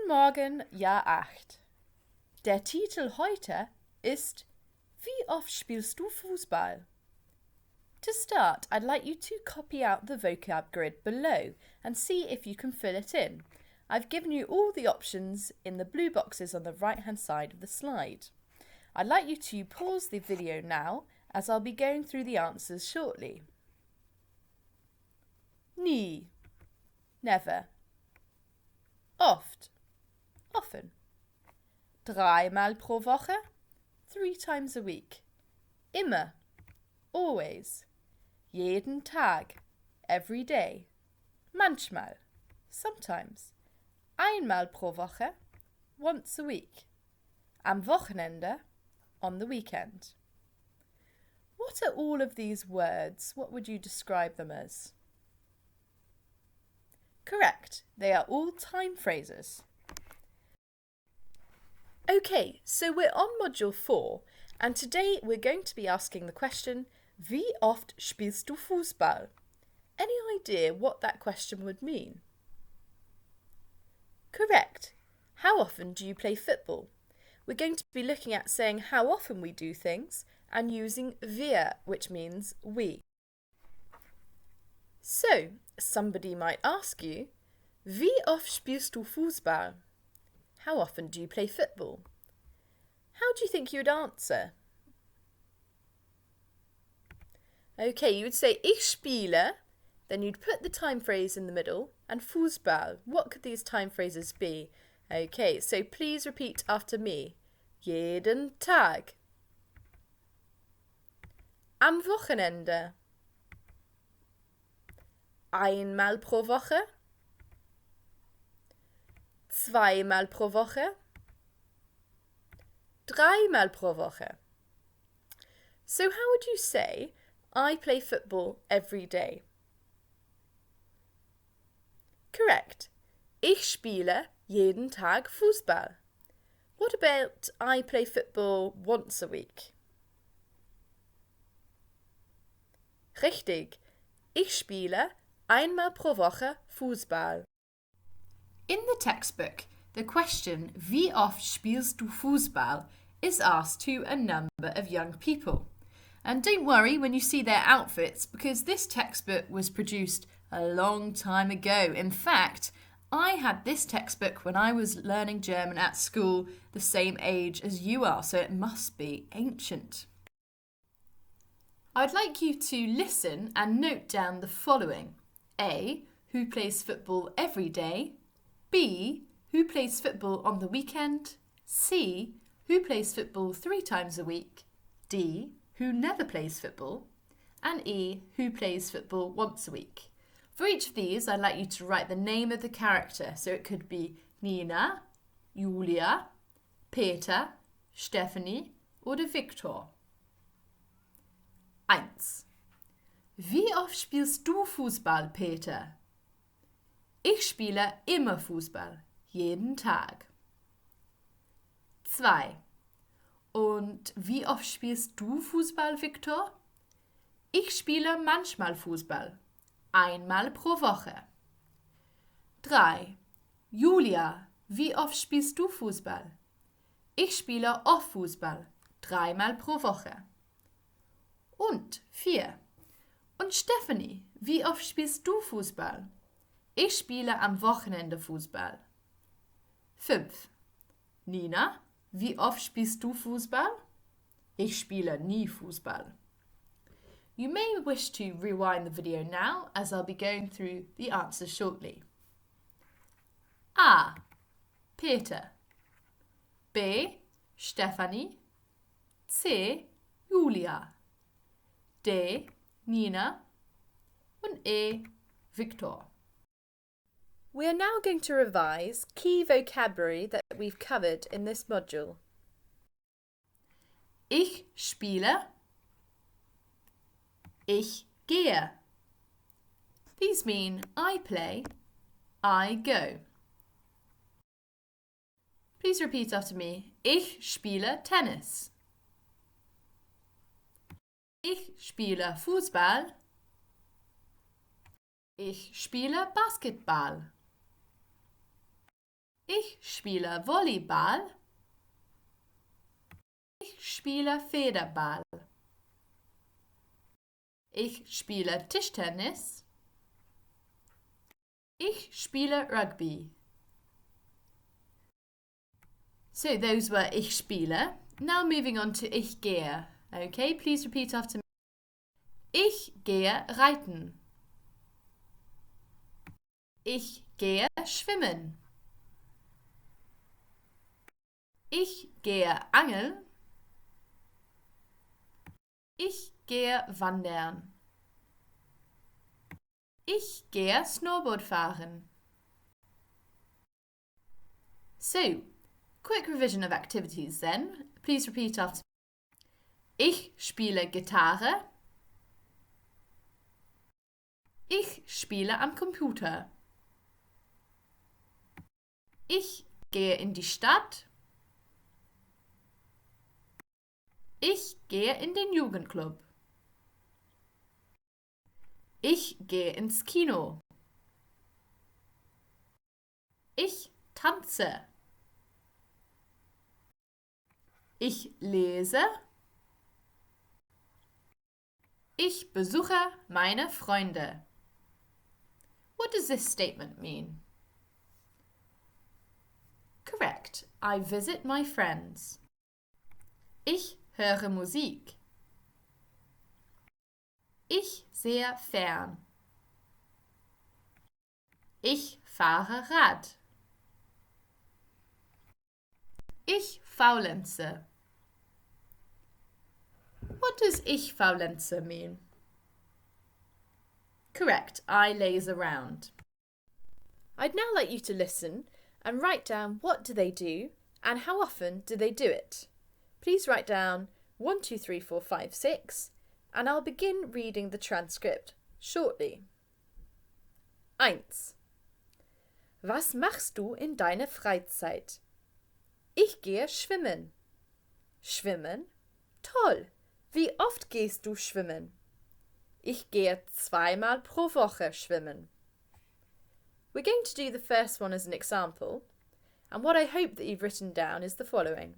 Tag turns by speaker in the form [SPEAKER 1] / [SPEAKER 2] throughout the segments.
[SPEAKER 1] Guten Morgen, Jahr 8. Der Titel heute ist Wie oft spielst du Fußball? To start, I'd like you to copy out the vocab grid below and see if you can fill it in. I've given you all the options in the blue boxes on the right-hand side of the slide. I'd like you to pause the video now as I'll be going through the answers shortly. Nie, never. Oft, often. Dreimal pro Woche, 3 times a week. Immer, always. Jeden Tag, every day. Manchmal, sometimes. Einmal pro Woche, once a week. Am Wochenende, on the weekend. What are all of these words? What would you describe them as? Correct, they are all time phrases. Okay, so we're on module 4 and today we're going to be asking the question, Wie oft spielst du Fußball? Any idea what that question would mean? Correct. How often do you play football? We're going to be looking at saying how often we do things and using wir, which means we. So, somebody might ask you, Wie oft spielst du Fußball? How often do you play football? How do you think you would answer? Okay, you would say Ich spiele, then you'd put the time phrase in the middle, and Fußball. What could these time phrases be? Okay, so please repeat after me. Jeden Tag. Am Wochenende. Einmal pro Woche. Zweimal pro Woche. Dreimal pro Woche. So how would you say, I play football every day? Correct. Ich spiele jeden Tag Fußball. What about I play football once a week? Richtig. Ich spiele einmal pro Woche Fußball. In the textbook, the question, Wie oft spielst du Fußball, is asked to a number of young people. And don't worry when you see their outfits, because this textbook was produced a long time ago. In fact, I had this textbook when I was learning German at school, the same age as you are, so it must be ancient. I'd like you to listen and note down the following. A. Who plays football every day? B. Who plays football on the weekend? C. Who plays football 3 times a week? D. Who never plays football? And E. Who plays football once a week? For each of these, I'd like you to write the name of the character. So it could be Nina, Julia, Peter, Stephanie oder Viktor. 1. Wie oft spielst du Fußball, Peter? Ich spiele immer Fußball, jeden Tag. 2. Und wie oft spielst du Fußball, Viktor? Ich spiele manchmal Fußball, einmal pro Woche. 3. Julia, wie oft spielst du Fußball? Ich spiele oft Fußball, 3-mal pro Woche. Und 4. Und Stephanie, wie oft spielst du Fußball? Ich spiele am Wochenende Fußball. 5. Nina, wie oft spielst du Fußball? Ich spiele nie Fußball. You may wish to rewind the video now as I'll be going through the answers shortly. A. Peter. B. Stephanie. C. Julia. D. Nina. Und E. Viktor. We are now going to revise key vocabulary that we've covered in this module. Ich spiele. Ich gehe. These mean I play, I go. Please repeat after me. Ich spiele Tennis. Ich spiele Fußball. Ich spiele Basketball. Ich spiele Volleyball. Ich spiele Federball. Ich spiele Tischtennis. Ich spiele Rugby. So those were ich spiele. Now moving on to ich gehe. Okay, please repeat after me. Ich gehe reiten. Ich gehe schwimmen. Ich gehe angeln. Ich gehe wandern. Ich gehe Snowboard fahren. So, quick revision of activities then. Please repeat after me. Ich spiele Gitarre. Ich spiele am Computer. Ich gehe in die Stadt. Ich gehe in den Jugendclub. Ich gehe ins Kino. Ich tanze. Ich lese. Ich besuche meine Freunde. What does this statement mean? Correct. I visit my friends. Ich höre Musik. Ich sehe fern. Ich fahre Rad. Ich faulenze. What does ich faulenze mean? Correct, I laze around. I'd now like you to listen and write down what do they do and how often do they do it. Please write down 1, 2, 3, 4, 5, 6 and I'll begin reading the transcript shortly. 1. Was machst du in deiner Freizeit? Ich gehe schwimmen. Schwimmen? Toll! Wie oft gehst du schwimmen? Ich gehe 2-mal pro Woche schwimmen. We're going to do the first one as an example, and what I hope that you've written down is the following.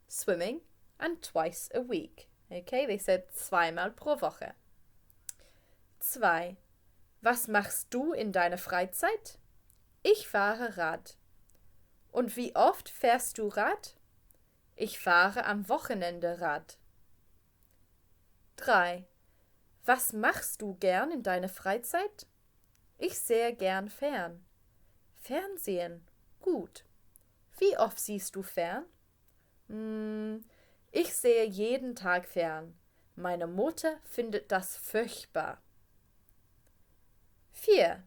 [SPEAKER 1] Swimming and twice a week. Okay, they said 2-mal pro Woche. 2. Was machst du in deiner Freizeit? Ich fahre Rad. Und wie oft fährst du Rad? Ich fahre am Wochenende Rad. 3. Was machst du gern in deiner Freizeit? Ich sehe gern fern. Fernsehen. Gut. Wie oft siehst du fern? Ich sehe jeden Tag fern. Meine Mutter findet das furchtbar. 4.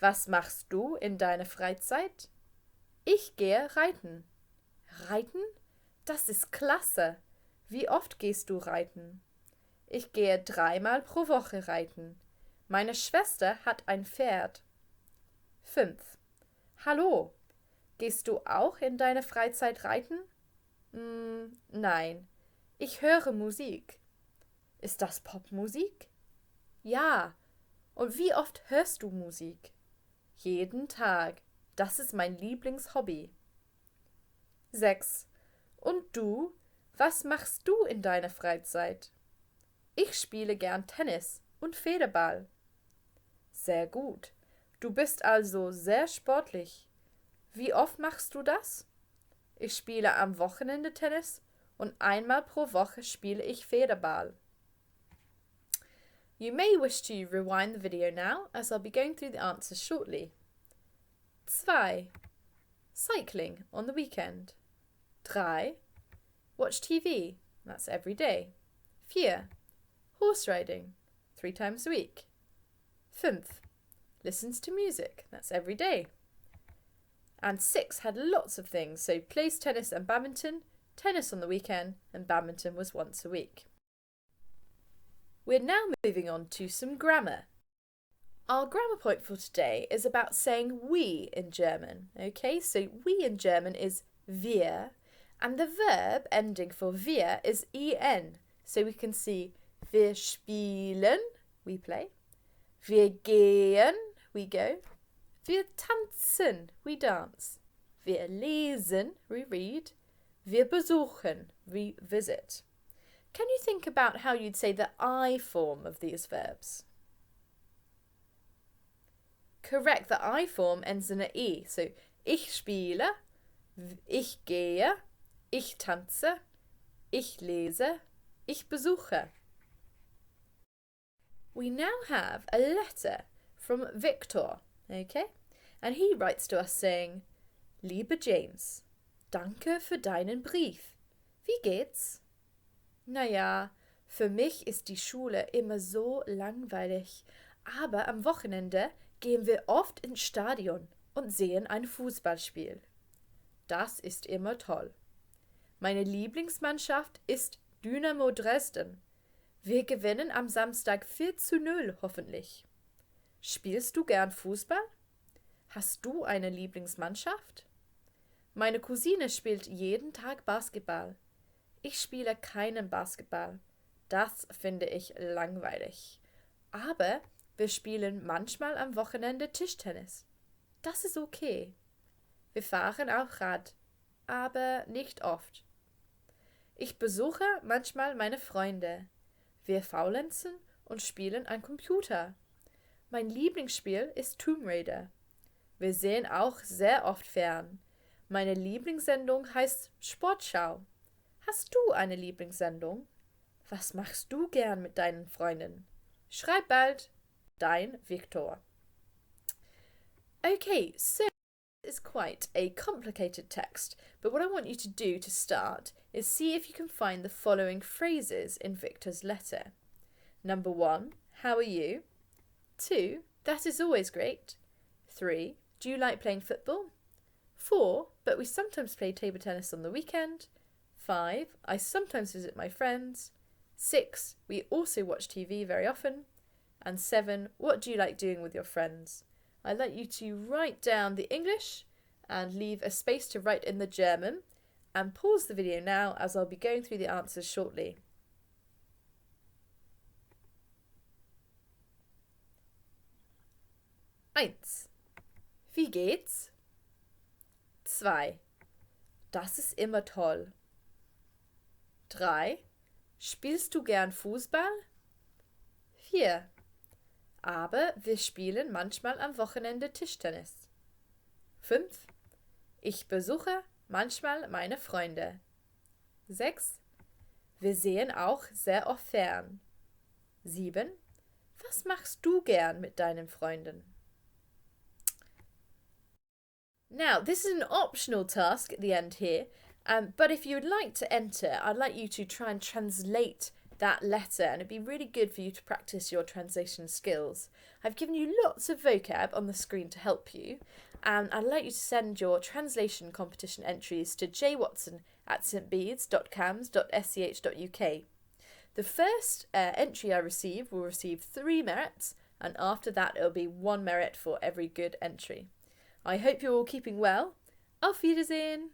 [SPEAKER 1] Was machst du in deiner Freizeit? Ich gehe reiten. Reiten? Das ist klasse. Wie oft gehst du reiten? Ich gehe 3-mal pro Woche reiten. Meine Schwester hat ein Pferd. 5. Hallo. Gehst du auch in deiner Freizeit reiten? Nein. Ich höre Musik. Ist das Popmusik? Ja. Und wie oft hörst du Musik? Jeden Tag. Das ist mein Lieblingshobby. 6. Und du? Was machst du in deiner Freizeit? Ich spiele gern Tennis und Federball. Sehr gut. Du bist also sehr sportlich. Wie oft machst du das? Ich spiele am Wochenende Tennis und 1-mal pro Woche spiele ich Federball. You may wish to rewind the video now, as I'll be going through the answers shortly. 2. Cycling on the weekend. 3. Watch TV. That's every day. 4. Horse riding. 3 times a week. 5. Listens to music. That's every day. And 6 had lots of things, so plays tennis and badminton, tennis on the weekend, and badminton was once a week. We're now moving on to some grammar. Our grammar point for today is about saying we in German. Okay, so we in German is wir, and the verb ending for wir is en. So we can see wir spielen, we play. Wir gehen, we go. Wir tanzen, we dance. Wir lesen, we read. Wir besuchen, we visit. Can you think about how you'd say the I form of these verbs? Correct, the I form ends in a E. So, ich spiele, ich gehe, ich tanze, ich lese, ich besuche. We now have a letter from Viktor, okay? And he writes to us saying, Liebe James, danke für deinen Brief. Wie geht's? Naja, für mich ist die Schule immer so langweilig, aber am Wochenende gehen wir oft ins Stadion und sehen ein Fußballspiel. Das ist immer toll. Meine Lieblingsmannschaft ist Dynamo Dresden. Wir gewinnen am Samstag 4:0 hoffentlich. Spielst du gern Fußball? Hast du eine Lieblingsmannschaft? Meine Cousine spielt jeden Tag Basketball. Ich spiele keinen Basketball. Das finde ich langweilig. Aber wir spielen manchmal am Wochenende Tischtennis. Das ist okay. Wir fahren auch Rad, aber nicht oft. Ich besuche manchmal meine Freunde. Wir faulenzen und spielen am Computer. Mein Lieblingsspiel ist Tomb Raider. Wir sehen auch sehr oft fern. Meine Lieblingssendung heißt Sportschau. Hast du eine Lieblingssendung? Was machst du gern mit deinen Freunden? Schreib bald. Dein Viktor. Okay, so it's quite a complicated text, but what I want you to do to start is see if you can find the following phrases in Viktor's letter. Number 1, how are you? 2, that is always great. 3, do you like playing football? 4, but we sometimes play table tennis on the weekend. 5, I sometimes visit my friends. 6, we also watch TV very often. And 7, what do you like doing with your friends? I'd like you to write down the English and leave a space to write in the German, and pause the video now as I'll be going through the answers shortly. Eins. Wie geht's? 2. Das ist immer toll. 3. Spielst du gern Fußball? 4. Aber wir spielen manchmal am Wochenende Tischtennis. 5. Ich besuche manchmal meine Freunde. 6. Wir sehen auch sehr oft fern. 7. Was machst du gern mit deinen Freunden? Now, this is an optional task at the end here, but if you would like to enter, I'd like you to try and translate that letter, and it'd be really good for you to practice your translation skills. I've given you lots of vocab on the screen to help you, and I'd like you to send your translation competition entries to jwatson@stbeads.cams.sch.uk. The first entry I receive will receive 3 merits, and after that it'll be 1 merit for every good entry. I hope you're all keeping well. Auf Wiedersehen!